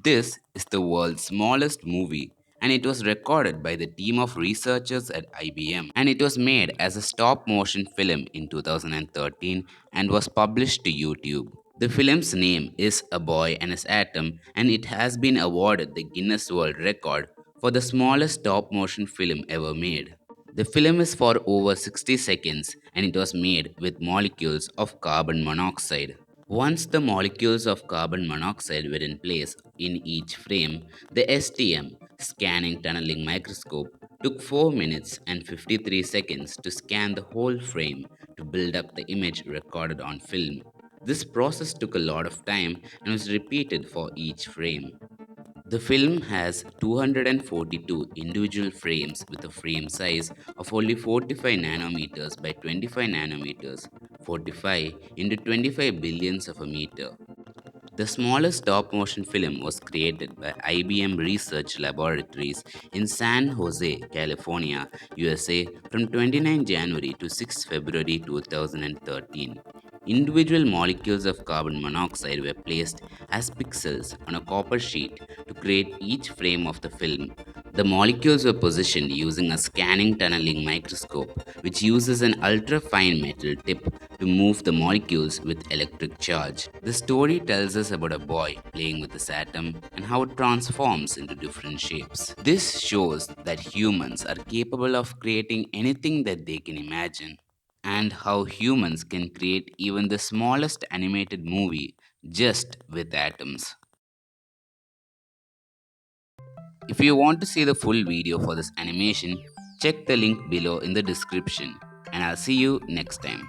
This is the world's smallest movie, and it was recorded by the team of researchers at IBM, and it was made as a stop motion film in 2013 and was published to YouTube. The film's name is A Boy and His Atom, and it has been awarded the Guinness World Record for the smallest stop motion film ever made. The film is for over 60 seconds and it was made with molecules of carbon monoxide. Once the molecules of carbon monoxide were in place in each frame, the STM scanning tunneling microscope took 4 minutes and 53 seconds to scan the whole frame to build up the image recorded on film. This process took a lot of time and was repeated for each frame. The film has 242 individual frames with a frame size of only 45 nanometers by 25 nanometers, 45 into 25 billions of a meter. The smallest stop motion film was created by IBM Research Laboratories in San Jose, California, USA from 29 January to 6 February 2013. Individual molecules of carbon monoxide were placed as pixels on a copper sheet to create each frame of the film. The molecules were positioned using a scanning tunneling microscope, which uses an ultra fine metal tip to move the molecules with electric charge. The story tells us about a boy playing with this atom and how it transforms into different shapes. This shows that humans are capable of creating anything that they can imagine, and how humans can create even the smallest animated movie just with atoms. If you want to see the full video for this animation, check the link below in the description, and I'll see you next time.